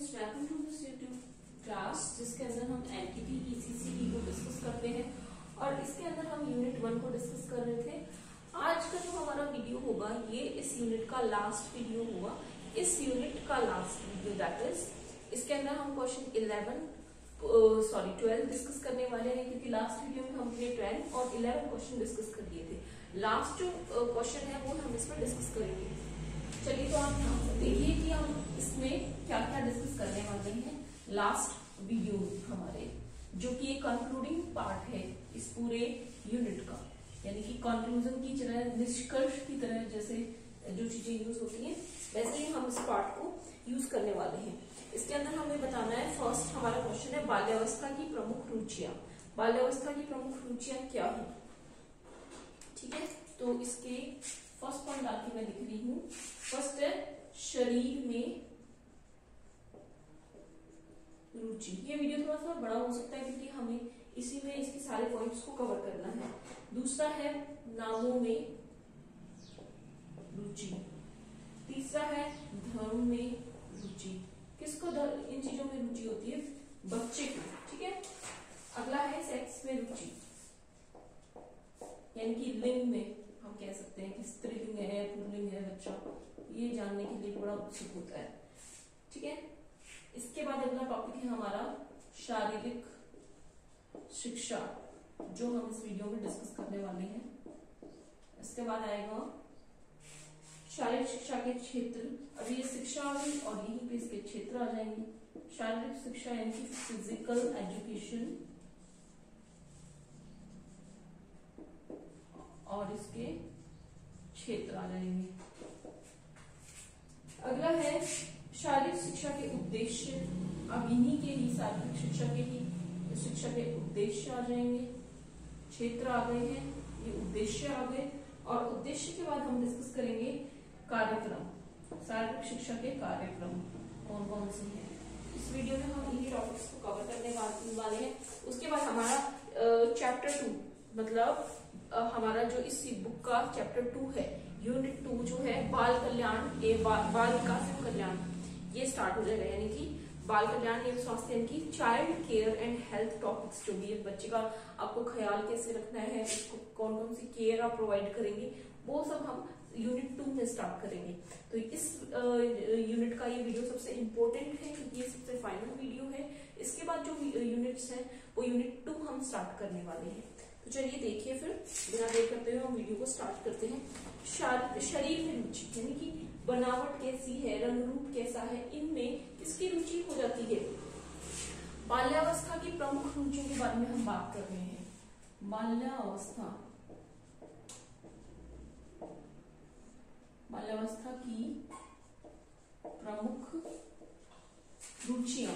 Friends, welcome to this YouTube class जिसके अंदर हम एनटीटी ईसीसी को डिस्कस करते हैं और इसके अंदर हम यूनिट 1 को डिस्कस कर रहे थे। आज का जो हमारा वीडियो होगा ये इस यूनिट का लास्ट वीडियो होगा। इस यूनिट का लास्ट वीडियो दैट इज इसके अंदर हम क्वेश्चन 12 डिस्कस करने वाले हैं, क्योंकि लास्ट वीडियो में हमने 10 और 11 क्वेश्चन डिस्कस कर लिए थे। लास्ट जो क्वेश्चन है वो हम इसमें डिस्कस करेंगे। चलिए तो आप देखिए कि हम इसमें क्या क्या डिस्कस करने वाले हैं। लास्ट वीडियो हमारे जो कि एक कंक्लूडिंग पार्ट है इस पूरे यूनिट का, यानी कि कंक्लूजन की तरह, निष्कर्ष की तरह जैसे जो चीजें यूज होती हैं वैसे ही हम इस पार्ट को यूज करने वाले हैं। इसके अंदर हमें बताना है, फर्स्ट हमारा क्वेश्चन है बाल्यावस्था की प्रमुख रुचियां। बाल्यावस्था की प्रमुख रुचियां क्या है, ठीक है। तो इसके फर्स्ट पॉइंट आके मैं लिख रही हूं। फर्स्ट है शरीर में रुचि। ये वीडियो थोड़ा सा बड़ा हो सकता है क्योंकि हमें इसी में इसके सारे पॉइंट्स को कवर करना है। दूसरा है नामों में रुचि। तीसरा है धर्म में रुचि। किसको इन चीजों में रुचि होती है? बच्चे को, ठीक है। अगला है सेक्स में रुचि, यानी कि लिंग में हम कह सकते हैं कि स्त्रीलिंग है पुल्लिंग है बच्चा, ये जानने के लिए बड़ा उत्सुक होता है, ठीक है। इसके बाद अगला टॉपिक है हमारा शारीरिक शिक्षा, जो हम इस वीडियो में डिस्कस करने वाले हैं। इसके बाद आएगा शारीरिक शिक्षा के क्षेत्र। अभी ये शिक्षा आ गई और यहीं पे इसके क्षेत्र आ जाएंगे। शारीरिक शिक्षा यानी कि फिजिकल एजुकेशन, और इसके क्षेत्र आ जाएंगे। अगला है शारीरिक शिक्षा के उद्देश्य। अब इन्हीं के ही शारीरिक शिक्षा के उद्देश्य आ जाएंगे। क्षेत्र आ गए हैं, ये उद्देश्य आ गए, और उद्देश्य के बाद हम डिस्कस करेंगे कार्यक्रम। शारीरिक शिक्षा के कार्यक्रम कौन कौन से हैं, इस वीडियो में हम इन्हीं टॉपिक्स को कवर करने वाले हैं। उसके बाद हमारा चैप्टर 2, मतलब हमारा जो इस बुक का चैप्टर 2 है, यूनिट 2 जो है बाल कल्याण बाल विकास एवं कल्याण, ये स्टार्ट हो जाएगा। यानी कि बाल कल्याण एवं स्वास्थ्य, यानी कि child care and health topics, जो भी है बच्चे का आपको ख्याल कैसे रखना है, उसको कौन कौन सी केयर आप प्रोवाइड करेंगे, वो सब हम यूनिट 2 में स्टार्ट करेंगे। तो इस यूनिट का ये वीडियो सबसे इम्पोर्टेंट है क्योंकि ये सबसे फाइनल वीडियो है। इसके बाद जो यूनिट्स हैं वो यूनिट 2 हम स्टार्ट करने वाले हैं। तो चलिए देखिए, फिर बिना देर करते हुए हम वीडियो को स्टार्ट करते हैं। शरीर में रुचि, यानी कि बनावट कैसी है, रंग रूप कैसा है, इनमें किसकी रुचि हो जाती है? बाल्यावस्था की प्रमुख रुचियों के बारे में हम बात कर रहे हैं। बाल्यावस्था की प्रमुख रुचियां।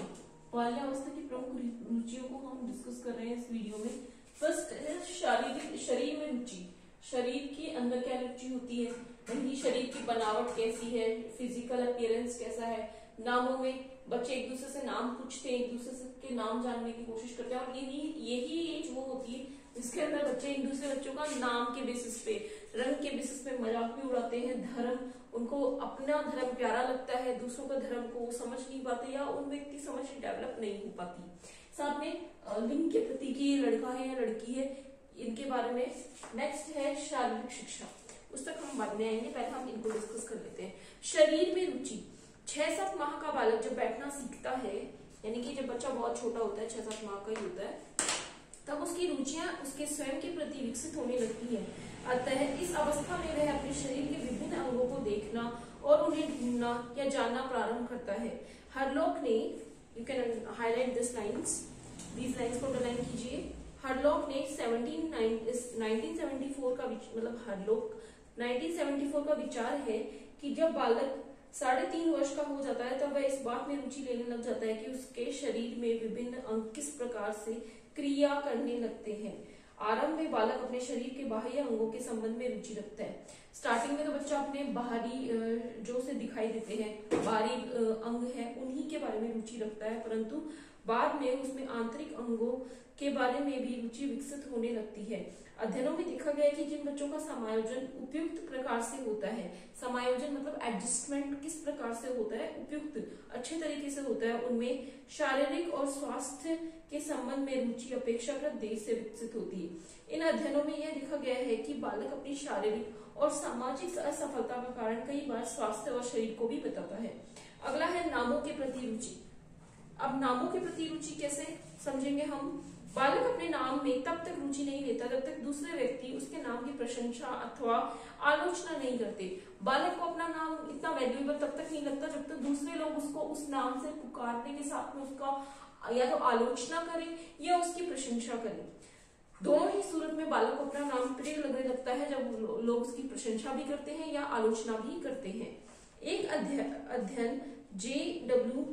बाल्यावस्था की प्रमुख रुचियों को हम डिस्कस कर रहे हैं इस वीडियो में। फर्स्ट है शरीर में रुचि। शरीर के अंदर क्या रुचि होती है, वही शरीर की बनावट कैसी है, फिजिकल अपीयरेंस कैसा है। नामों में बच्चे एक दूसरे से नाम पूछते हैं, एक दूसरे के नाम जानने की कोशिश करते हैं, और यही एज वो होती है जिसके अंदर बच्चे एक दूसरे बच्चों का नाम के बेसिस पे, रंग के बेसिस पे मजाक भी उड़ाते हैं। धर्म, उनको अपना धर्म प्यारा लगता है, दूसरों का धर्म को वो समझ नहीं पाते या उनमें इतनी समझ डेवलप नहीं हो पाती। साथ में लिंग के प्रति की लड़का है या लड़की है, इनके बारे में। नेक्स्ट है शारीरिक शिक्षा, उस तक हम बाद में आएंगे, पहले हम इनको डिस्कस कर लेते हैं। शरीर में रुचि। 6-7 माह का बालक जब बैठना सीखता है, यानी कि जब बच्चा बहुत छोटा होता है, 6-7 माह का ही होता है, तब उसकी रुचियां उसके स्वयं के प्रति विकसित होने लगती है। अतः इस अवस्था में वह अपने शरीर के विभिन्न अंगों को देखना और उन्हें ढूंढना या जानना प्रारंभ करता है। हरलोक ने, you can highlight this lines, these lines को अंडरलाइन कीजिए। हरलोक ने 1974 का, मतलब हरलोक 1974 का विचार है कि जब बालक 3.5 वर्ष का हो जाता है तब वह इस बात में रुचि लेने लग जाता है कि उसके शरीर में विभिन्न अंग किस प्रकार से क्रिया करने लगते हैं। आरंभ में बालक अपने शरीर के बाह्य अंगों के संबंध में रुचि रखता है। स्टार्टिंग में तो बच्चा अपने बाहरी जो से दिखाई देते हैं बाहरी अंग है उन्हीं के बारे में रुचि रखता है, परंतु बाद में उसमें आंतरिक अंगों के बारे में भी रुचि विकसित होने लगती है। अध्ययनों में देखा गया है कि जिन बच्चों का समायोजन उपयुक्त प्रकार से होता है, समायोजन मतलब एडजस्टमेंट किस प्रकार से होता है, उपयुक्त अच्छे तरीके से होता है, उनमें शारीरिक और स्वास्थ्य के संबंध में रुचि अपेक्षाकृत देर से विकसित होती है। इन अध्ययनों में यह देखा गया है कि बालक अपनी शारीरिक और सामाजिक असफलता का कारण कई बार स्वास्थ्य और शरीर को भी बताता है। अगला है नामों के प्रति रुचि। अब नामों के प्रति रुचि कैसे समझेंगे हम? बालक अपने नाम में तब तक रुचि नहीं लेता जब तक दूसरे व्यक्ति उसके नाम की प्रशंसा अथवा आलोचना नहीं करते। बालक को अपना नाम इतना वैल्यूएबल तब तक नहीं लगता जब तक दूसरे लोग उसको उस नाम से पुकारने के साथ में उसका या तो आलोचना करें या उसकी प्रशंसा करें। दोनों ही सूरत में बालक को अपना नाम प्रिय लगने लगता है जब लोग उसकी प्रशंसा भी करते हैं या आलोचना भी करते हैं। एक अध्ययन J.W.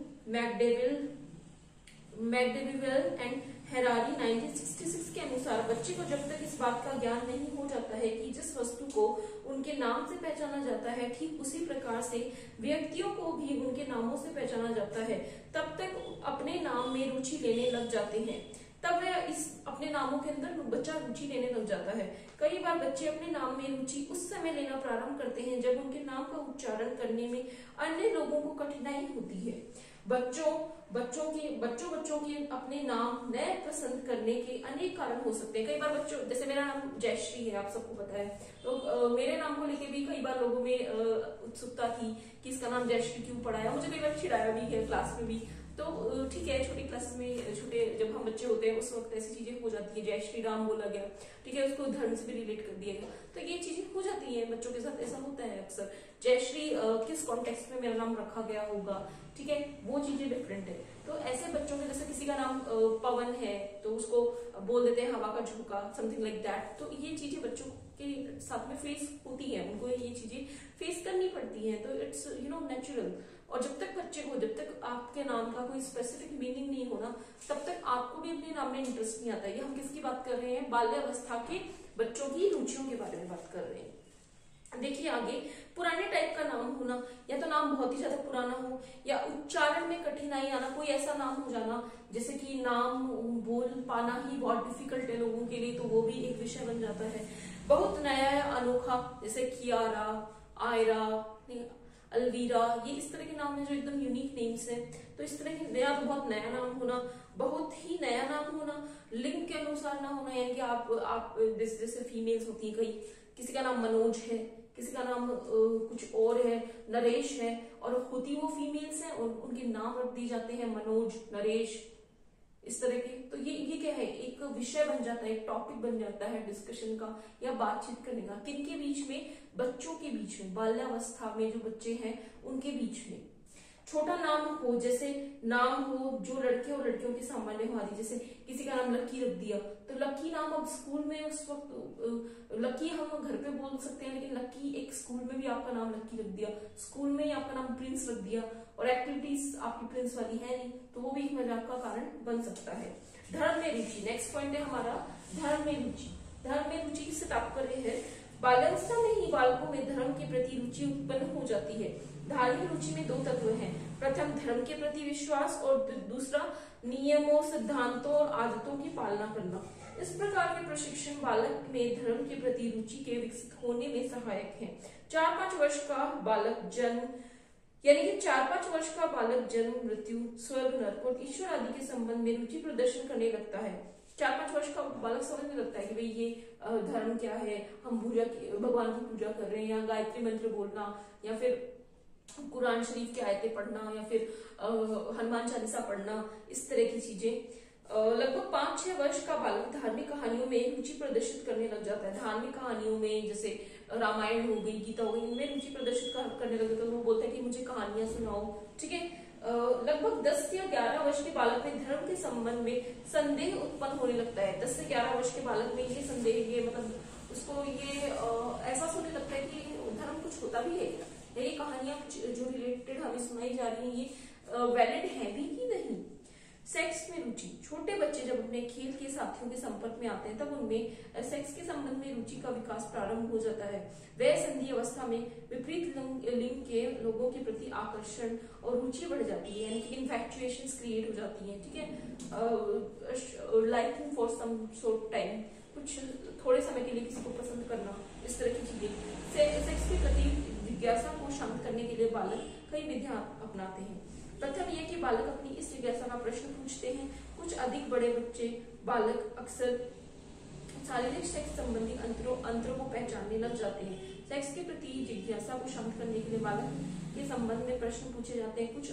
मैकडडेविल एंड हेरारी 1966 के अनुसार बच्चे को जब तक इस बात का ज्ञान नहीं हो जाता है कि जिस वस्तु को उनके नाम से पहचाना जाता है ठीक उसी प्रकार से व्यक्तियों को भी उनके नामों से पहचाना जाता है, तब तक अपने नाम में रुचि लेने लग जाते हैं। तब वह इस अपने नामों के अंदर बच्चा रुचि लेने लग जाता है। कई बार बच्चे अपने नाम में रुचि उस समय लेना प्रारंभ करते हैं जब उनके नाम का उच्चारण करने में अन्य लोगों को कठिनाई होती है। बच्चों के अपने नाम नए पसंद करने के अनेक कारण हो सकते हैं। कई बार बच्चों, जैसे मेरा नाम जयश्री है, आप सबको पता है, तो मेरे नाम को लेके भी कई बार लोगों में उत्सुकता थी कि इसका नाम जयश्री क्यों पड़ा है। मुझे कई बार चिढ़ाया भी है क्लास में भी। तो ठीक है, छोटी क्लास में छोटे जब हम बच्चे होते हैं उस वक्त ऐसी चीजें हो जाती है। जय श्री राम बोला गया, ठीक है, उसको धर्म से भी रिलेट कर दिया गया, तो ये चीजें हो जाती है बच्चों के साथ, ऐसा होता है अक्सर। जय श्री किस कॉन्टेक्स्ट में मेरा नाम रखा गया होगा, ठीक है, वो चीजें डिफरेंट है। तो ऐसे बच्चों के, जैसे किसी का नाम पवन है तो उसको बोल देते हैं हवा का झोंका, समथिंग लाइक दैट। तो ये चीजें बच्चों के साथ में फेस होती है, उनको ये चीजें फेस करनी पड़ती है, तो इट्स नेचुरल। और जब तक आपके नाम का कोई स्पेसिफिक मीनिंग नहीं होना, तब तक आपको भी अपने नाम में इंटरेस्ट नहीं आता है। ये हम किसकी बात कर रहे हैं? बाल्यावस्था के बच्चों की रुचियों के बारे में बात कर रहे हैं। देखिए आगे, पुराने टाइप का नाम होना, या तो नाम बहुत ही ज्यादा पुराना हो या उच्चारण में कठिनाई आना, कोई ऐसा नाम हो जाना जैसे कि नाम बोल पाना ही बहुत डिफिकल्ट है लोगों के लिए, तो वो भी एक विषय बन जाता है। बहुत नया या अनोखा, जैसे कियारा, आयरा, अलवीरा, ये इस तरह के नाम है जो एकदम यूनिक नेम्स है। तो इस तरह की नया, तो बहुत नया नाम होना, बहुत ही नया नाम होना, लिंग के अनुसार ना होना, यानी कि आप जैसे फीमेल्स होती है, कई किसी का नाम मनोज है, किसी का नाम कुछ और है, नरेश है, और होती वो फीमेल्स हैं और उनके नाम रख दिए जाते हैं मनोज, नरेश, इस तरह के। तो ये क्या है? एक विषय बन जाता है, एक टॉपिक बन जाता है डिस्कशन का या बातचीत करने का। किनके बीच में? बच्चों के बीच में, बाल्यावस्था में जो बच्चे हैं उनके बीच में। छोटा नाम हो, जैसे नाम हो जो लड़के और लड़कियों के सामान्य हो आदि, जैसे किसी का नाम लक्की रख दिया, तो लक्की नाम अब स्कूल में उस वक्त लक्की हम घर पे बोल सकते हैं, लेकिन लक्की एक स्कूल में भी आपका नाम लक्की रख दिया, स्कूल में ही आपका नाम प्रिंस रख दिया, और एक्टिविटीज आपकी प्रिंस वाली है नहीं, तो वो भी एक मजाक का कारण बन सकता है। धर्म में रुचि, नेक्स्ट पॉइंट है हमारा धर्म में रुचि। धर्म में रुचि किससे तात्पर्य है? बाल्यावस्था में ही बालकों में धर्म के प्रति रुचि उत्पन्न हो जाती है। धार्मिक रुचि में दो तत्व हैं, प्रथम धर्म के प्रति विश्वास और दूसरा नियमों, सिद्धांतों और आदतों की पालना करना। इस प्रकार के प्रशिक्षण बालक में धर्म के प्रति रुचि के विकसित होने में सहायक हैं। 4-5 वर्ष का बालक जन्म, यानी कि 4-5 वर्ष का बालक जन्म, मृत्यु, स्वर्ग, नरक और ईश्वर आदि के संबंध में रुचि प्रदर्शन करने लगता है। 4-5 वर्ष का बालक समझने लगता है कि भाई ये धर्म क्या है, हम भगवान की पूजा कर रहे हैं, या गायत्री मंत्र बोलना, या फिर कुरान शरीफ की आयतें पढ़ना, या फिर हनुमान चालीसा पढ़ना, इस तरह की चीजें। लगभग 5-6 वर्ष का बालक धार्मिक कहानियों में रुचि प्रदर्शित करने लग जाता है। धार्मिक कहानियों में, जैसे रामायण हो गई, गीता हो गई, इनमें रुचि प्रदर्शित करने लग जाता है। वो बोलते हैं कि मुझे कहानियां सुनाओ, ठीक है। लगभग 10 या 11 वर्ष के बालक में धर्म के संबंध में संदेह उत्पन्न होने लगता है। 10 से 11 वर्ष के बालक में ये संदेह, ये मतलब उसको ये एहसास होने लगता है कि धर्म कुछ होता भी है, ये कहानियां जो रिलेटेड हमें सुनाई जा रही है ये वैलिड है भी कि नहीं। सेक्स में रुचि, छोटे बच्चे जब अपने खेल के साथियों के संपर्क में आते हैं तब उनमें सेक्स के संबंध में रुचि का विकास प्रारंभ हो जाता है। वह संधि अवस्था में विपरीत लिंग के लोगों के प्रति आकर्षण और रुचि बढ़ जाती है, यानी कि इन्फैक्चुएशंस क्रिएट हो जाती हैं, ठीक है, liking for some short time, कुछ थोड़े समय के लिए किसी को पसंद करना, इस तरह की चीजें। सेक्स के प्रति जिज्ञासा को शांत करने के लिए बालक कई विधियां अपनाते हैं। प्रथम यह कि बालक अपनी इस जिज्ञासा का प्रश्न पूछते हैं। कुछ अधिक बड़े बच्चे बालक अक्सर शारीरिक सेक्स संबंधी अंतरों को पहचानने लग जाते हैं। सेक्स के प्रति जिज्ञासा को शांत करने के लिए बालक के संबंध में प्रश्न पूछे जाते हैं। कुछ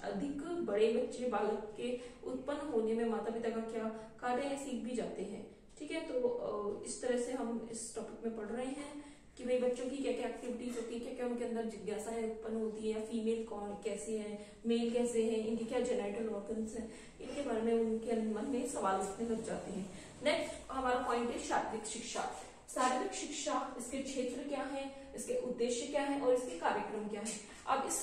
अधिक बड़े बच्चे बालक के उत्पन्न होने में माता पिता का क्या कार्य है सीख भी जाते हैं, ठीक है। तो इस तरह से हम इस टॉपिक में पढ़ रहे हैं कि भाई बच्चों की क्या क्या एक्टिविटीज होती है, क्या क्या उनके अंदर जिज्ञासाएं उत्पन्न होती है, फीमेल कौन कैसे है, मेल कैसे है, इनके क्या जेनिटल ऑर्गन्स हैं, इनके बारे में उनके मन में सवाल उठने लग जाते हैं। नेक्स्ट हमारा पॉइंट है शारीरिक शिक्षा। शारीरिक शिक्षा, इसके क्षेत्र क्या है, इसके उद्देश्य क्या है और इसके कार्यक्रम क्या है। अब इस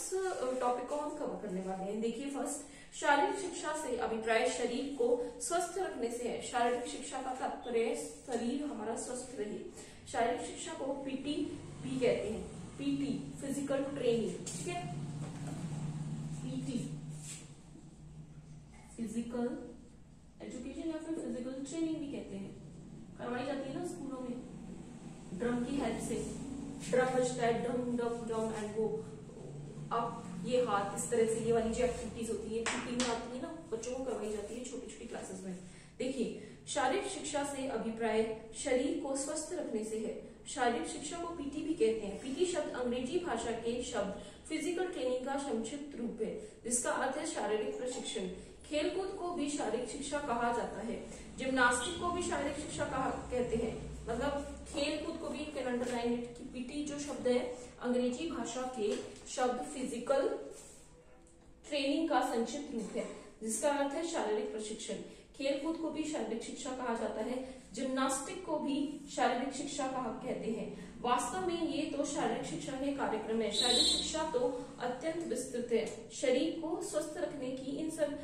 टॉपिक को हम कवर करने वाले हैं। देखिए, फर्स्ट, शारीरिक शिक्षा से अभिप्राय शरीर को स्वस्थ रखने से है। शारीरिक शिक्षा का तात्पर्य शरीर हमारा स्वस्थ रहे। शारीरिक शिक्षा को पीटी भी कहते हैं, पीटी फिजिकल ट्रेनिंग, ठीक है, पीटी फिजिकल एजुकेशन या फिर फिजिकल ट्रेनिंग भी कहते हैं, करवाई जाती है ना स्कूलों में, ड्रम की हेल्प से। ड्रम बजता है, डम डम डम, एंड वो अब ये हाथ इस तरह से, ये वाली जो एक्टिविटीज होती है पीटी में आती है ना, बच्चों को करवाई जाती है छोटी छोटी क्लासेस में। देखिए, शारीरिक शिक्षा से अभिप्राय शरीर को स्वस्थ रखने से है। शारीरिक शिक्षा को पीटी भी कहते हैं। पीटी शब्द अंग्रेजी भाषा के शब्द फिजिकल ट्रेनिंग का संक्षिप्त रूप है, जिसका अर्थ है शारीरिक प्रशिक्षण। खेलकूद को भी शारीरिक शिक्षा कहा जाता है। जिम्नास्टिक को भी शारीरिक शिक्षा कहते हैं, मतलब खेलकूद को भी कैन अंडरलाइन इट कि पीटी जो शब्द है अंग्रेजी भाषा के शब्द फिजिकल ट्रेनिंग का संक्षिप्त रूप है, जिसका अर्थ है शारीरिक प्रशिक्षण। खेलकूद को भी शारीरिक शिक्षा कहा जाता है। जिम्नास्टिक को भी शारीरिक शिक्षा कहते हैं। वास्तव में ये तो शारीरिक शिक्षा के कार्यक्रम है। शारीरिक शिक्षा तो अत्यंत विस्तृत है। शरीर को स्वस्थ रखने की इन सब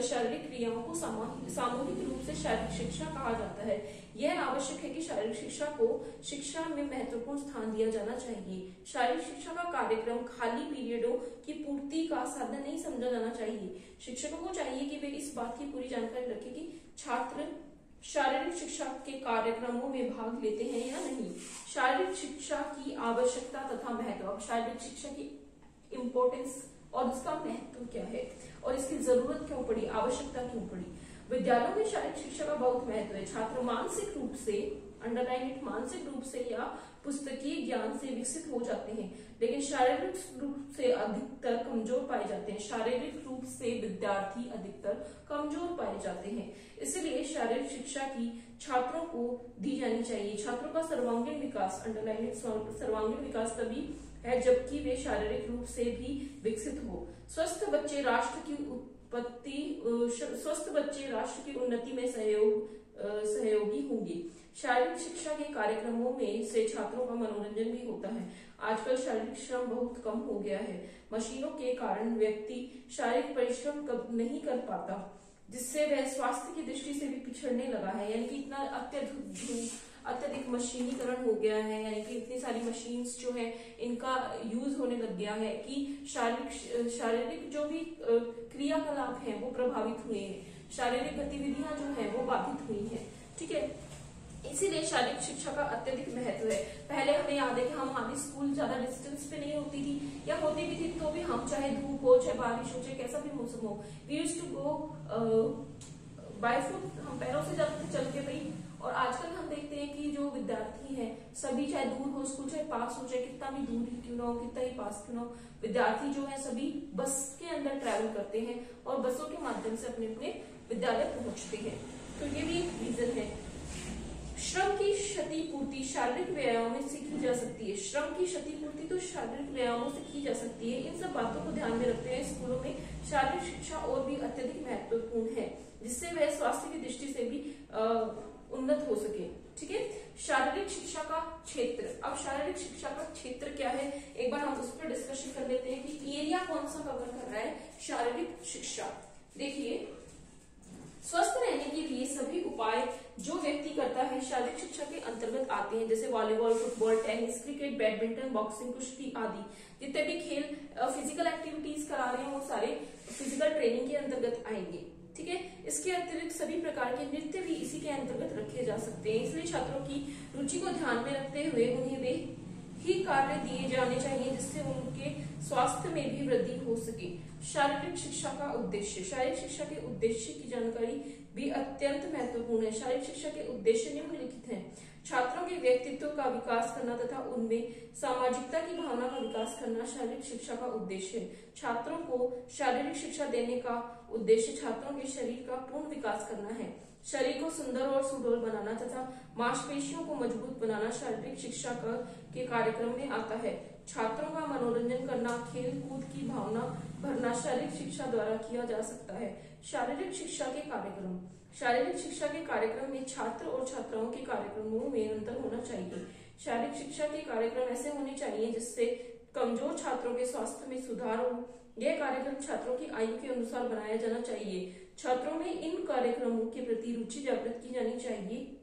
शारीरिक क्रियाओं को सामूहिक रूप से शारीरिक शिक्षा कहा जाता है। यह आवश्यक है कि शारीरिक शिक्षा को शिक्षा में महत्वपूर्ण स्थान दिया जाना चाहिए। शारीरिक शिक्षा का कार्यक्रम खाली पीरियडों की पूर्ति का साधन नहीं समझा जाना चाहिए। शिक्षकों को चाहिए कि वे इस बात की पूरी जानकारी रखें कि छात्र शारीरिक शिक्षा के कार्यक्रमों में भाग लेते हैं या नहीं। शारीरिक शिक्षा की आवश्यकता तथा महत्व। अब शारीरिक शिक्षा की इम्पोर्टेंस और इसका महत्व क्या है और इसकी जरूरत क्यों पड़ी, आवश्यकता क्यों पड़ी। विद्यालयों में शारीरिक शिक्षा का बहुत महत्व है। छात्र मानसिक रूप से, अंडरलाइन इट, मानसिक रूप से या पुस्तकीय ज्ञान से विकसित हो जाते हैं, लेकिन शारीरिक रूप से अधिकतर कमजोर पाए जाते हैं। शारीरिक रूप से विद्यार्थी अधिकतर कमजोर पाए जाते हैं। इसलिए शारीरिक शिक्षा की छात्रों को दी जानी चाहिए। छात्रों का सर्वांगीण विकास, अंडरलाइन इट, सर्वांगीण विकास तभी है जबकि वे शारीरिक रूप से भी विकसित हो। स्वस्थ बच्चे राष्ट्र की उन्नति में सहयोगी होंगे। शारीरिक शिक्षा के कार्यक्रमों में से छात्रों का मनोरंजन भी होता है। आजकल शारीरिक श्रम बहुत कम हो गया है। मशीनों के कारण व्यक्ति शारीरिक परिश्रम नहीं कर पाता, जिससे वह स्वास्थ्य की दृष्टि से भी पिछड़ने लगा है। यानी कि इतना अत्यधिक मशीनीकरण हो गया है, यानी कि इतनी सारी मशीन्स जो है इनका यूज होने लग गया है कि शारीरिक जो भी क्रियाकलाप हैं वो प्रभावित हुए हैं, शारीरिक गतिविधियां जो है वो बाधित हुई हैं, ठीक है। इसीलिए शारीरिक शिक्षा का अत्यधिक महत्व है। पहले हमें याद है कि हमारी स्कूल ज्यादा डिस्टेंस पे नहीं होती थी, या होती भी थी तो भी हम चाहे धूप हो, चाहे बारिश हो, चाहे कैसा भी मौसम हो, we used to go by foot, हम पैरों से जाते थे, चल के भाई। और आजकल हम देखते हैं कि जो विद्यार्थी हैं सभी, चाहे दूर हो स्कूल, चाहे पास हो, चाहे कितना भी दूर क्यों ना हो, कितना ही पास क्यों ना हो, विद्यार्थी जो है सभी बस के अंदर ट्रैवल करते हैं और बसों के माध्यम से अपने अपने विद्यालय पहुंचते हैं। तो ये भी एक रीजन है। श्रम की क्षतिपूर्ति शारीरिक व्यायामों से की जा सकती है। श्रम की क्षतिपूर्ति तो शारीरिक व्यायामों से की जा सकती है। इन सब बातों को ध्यान में रखते हुए स्कूलों में शारीरिक शिक्षा और भी अत्यधिक महत्वपूर्ण है, जिससे वह स्वास्थ्य की दृष्टि से भी उन्नत हो सके, ठीक है। शारीरिक शिक्षा का क्षेत्र। अब शारीरिक शिक्षा का क्षेत्र क्या है, एक बार हम उस पर डिस्कशन कर लेते हैं कि एरिया कौन सा कवर कर रहा है शारीरिक शिक्षा। देखिए, स्वस्थ रहने के लिए सभी उपाय जो व्यक्ति करता है शारीरिक शिक्षा के अंतर्गत आते हैं, जैसे volleyball, football, tennis, cricket, badminton, boxing, कुश्ती आदि जितने भी खेल फिजिकल एक्टिविटीज करा रहे हैं वो सारे फिजिकल ट्रेनिंग के अंतर्गत आएंगे। ठीक है, इसके अतिरिक्त सभी प्रकार के नृत्य भी इसी के अंतर्गत रखे जा सकते हैं। इसलिए छात्रों की रुचि को ध्यान में रखते हुए उन्हें वे ही कार्य दिए जाने चाहिए जिससे उनके स्वास्थ्य में भी वृद्धि हो सके। शारीरिक शिक्षा का उद्देश्य। शारीरिक शिक्षा के उद्देश्य की जानकारी भी अत्यंत महत्वपूर्ण है। शारीरिक शिक्षा के उद्देश्य निम्नलिखित हैं। छात्रों के व्यक्तित्व का विकास करना तथा उनमें सामाजिकता की भावना का विकास करना शारीरिक शिक्षा का उद्देश्य है। छात्रों को शारीरिक शिक्षा देने का उद्देश्य छात्रों के शरीर का पूर्ण विकास करना है। शरीर को सुंदर और सुडौल बनाना तथा मांसपेशियों को मजबूत बनाना शारीरिक शिक्षा के कार्यक्रम में आता है। छात्रों का मनोरंजन करना, खेल कूद की भावना भरना शारीरिक शिक्षा द्वारा किया जा सकता है। शारीरिक शिक्षा के कार्यक्रम। शारीरिक शिक्षा के कार्यक्रम में छात्र और छात्राओं के कार्यक्रमों में अंतर होना चाहिए। शारीरिक शिक्षा के कार्यक्रम ऐसे होने चाहिए जिससे कमजोर छात्रों के स्वास्थ्य में सुधार हो। यह कार्यक्रम छात्रों की आयु के अनुसार बनाया जाना चाहिए। छात्रों में इन कार्यक्रमों के प्रति रुचि जागृत की जानी चाहिए।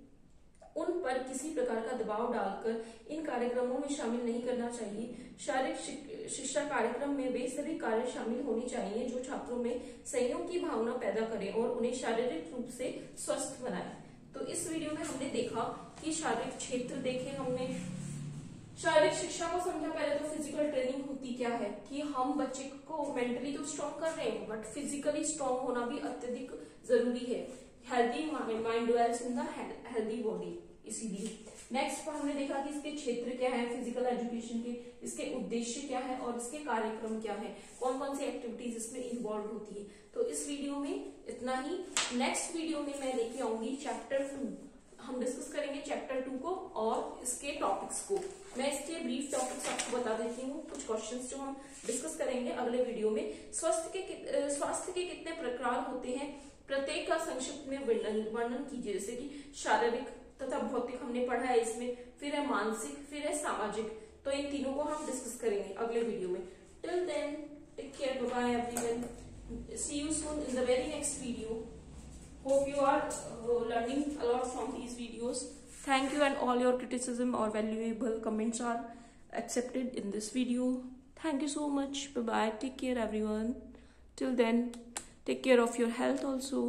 उन पर किसी प्रकार का दबाव डालकर इन कार्यक्रमों में शामिल नहीं करना चाहिए। शारीरिक शिक्षा कार्यक्रम में वे सभी कार्य शामिल होने चाहिए जो छात्रों में संयोग की भावना पैदा करें और उन्हें शारीरिक रूप से स्वस्थ बनाए। तो इस वीडियो में हमने देखा कि शारीरिक क्षेत्र देखे हमने, शारीरिक शिक्षा को समझा। पहले तो फिजिकल ट्रेनिंग होती क्या है कि हम बच्चे को मेंटली तो स्ट्रॉन्ग कर रहे हैं बट फिजिकली स्ट्रॉन्ग होना भी अत्यधिक जरूरी है। Healthy mind dwells in the healthy body. इसीलिए नेक्स्ट हमने देखा कि इसके क्षेत्र क्या है फिजिकल एजुकेशन के, इसके उद्देश्य क्या है और इसके कार्यक्रम क्या है, कौन कौन सी एक्टिविटीज इसमें इन्वॉल्व होती है। तो इस वीडियो में इतना ही। नेक्स्ट वीडियो में मैं लेके आऊंगी चैप्टर 2। हम डिस्कस करेंगे चैप्टर 2 को और इसके टॉपिक्स को। मैं इसके ब्रीफ टॉपिक्स आपको बता देती हूँ, कुछ क्वेश्चंस जो हम डिस्कस करेंगे अगले वीडियो में। स्वास्थ्य के कितने प्रकार होते हैं, प्रत्येक का संक्षिप्त में वर्णन कीजिए। जैसे कि शारीरिक तथा भौतिक हमने पढ़ा है इसमें, फिर है मानसिक, फिर है सामाजिक। तो इन तीनों को हम डिस्कस करेंगे अगले वीडियो में। Till then take care, bye bye everyone, see you soon in the very next video. Hope you are learning a lot from these videos. Thank you, and all your criticism or valuable comments are accepted in this video. Thank you so much. Bye bye. Take care everyone. Till then, take care of your health also.